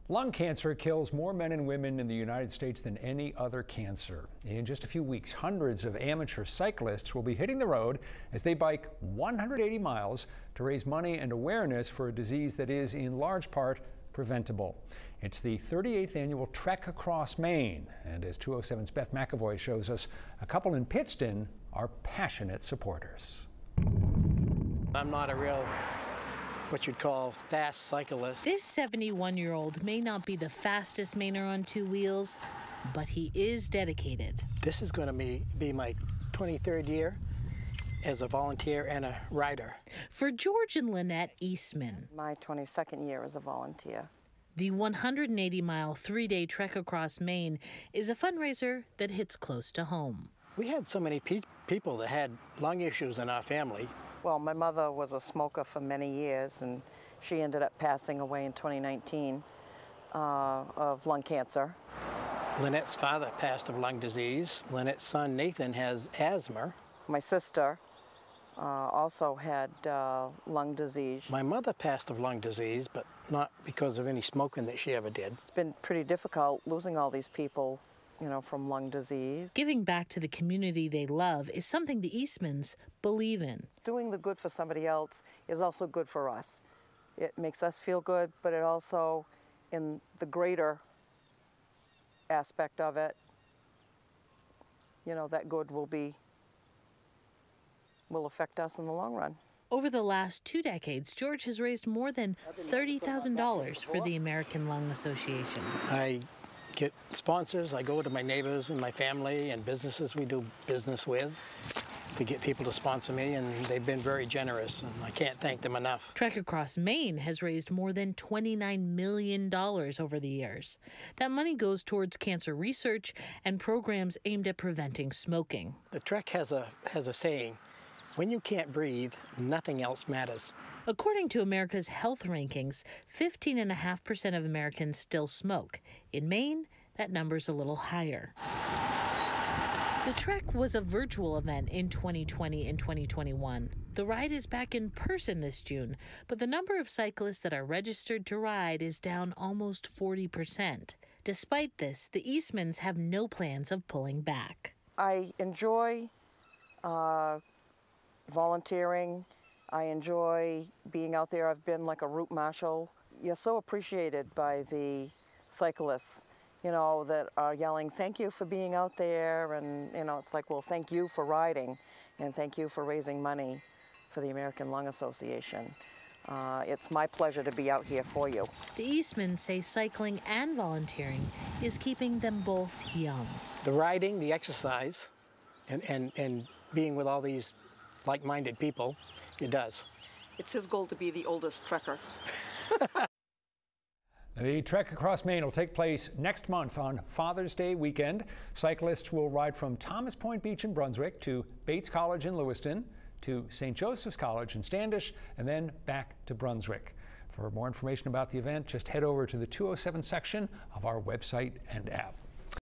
Lung cancer kills more men and women in the United States than any other cancer. In just a few weeks, hundreds of amateur cyclists will be hitting the road as they bike 180 miles to raise money and awareness for a disease that is in large part preventable. It's the 38th annual Trek Across Maine, and as 207's Beth McAvoy shows us, a couple in Pittston are passionate supporters. I'm not a real what you'd call fast cyclist. This 71-year-old may not be the fastest Mainer on two wheels, but he is dedicated. This is going to be my 23rd year as a volunteer and a rider. For George and Lynette Eastman, my 22nd year as a volunteer. The 180-mile, three-day trek across Maine is a fundraiser that hits close to home. We had so many people that had lung issues in our family. Well, my mother was a smoker for many years, and she ended up passing away in 2019 of lung cancer. Lynette's father passed of lung disease. Lynette's son, Nathan, has asthma. My sister also had lung disease. My mother passed of lung disease, but not because of any smoking that she ever did. It's been pretty difficult losing all these people, you know, from lung disease. Giving back to the community they love is something the Eastmans believe in. Doing the good for somebody else is also good for us. It makes us feel good, but it also, in the greater aspect of it, you know, that good will affect us in the long run. Over the last 2 decades, George has raised more than $30,000 for the American Lung Association. I get sponsors. I go to my neighbors and my family and businesses we do business with to get people to sponsor me, and they've been very generous, and I can't thank them enough. Trek Across Maine has raised more than $29 million over the years. That money goes towards cancer research and programs aimed at preventing smoking. The Trek has a saying, when you can't breathe, nothing else matters. According to America's health rankings, 15.5% of Americans still smoke. In Maine, that number's a little higher. The Trek was a virtual event in 2020 and 2021. The ride is back in person this June, but the number of cyclists that are registered to ride is down almost 40%. Despite this, the Eastmans have no plans of pulling back. I enjoy volunteering. I enjoy being out there. I've been like a route marshal. You're so appreciated by the cyclists, you know, that are yelling, thank you for being out there. And, you know, it's like, well, thank you for riding and thank you for raising money for the American Lung Association. It's my pleasure to be out here for you. The Eastmans say cycling and volunteering is keeping them both young. The riding, the exercise, and being with all these like-minded people, it does. It's his goal to be the oldest trekker. The Trek Across Maine will take place next month on Father's Day weekend. Cyclists will ride from Thomas Point Beach in Brunswick to Bates College in Lewiston, to St. Joseph's College in Standish, and then back to Brunswick. For more information about the event, just head over to the 207 section of our website and app.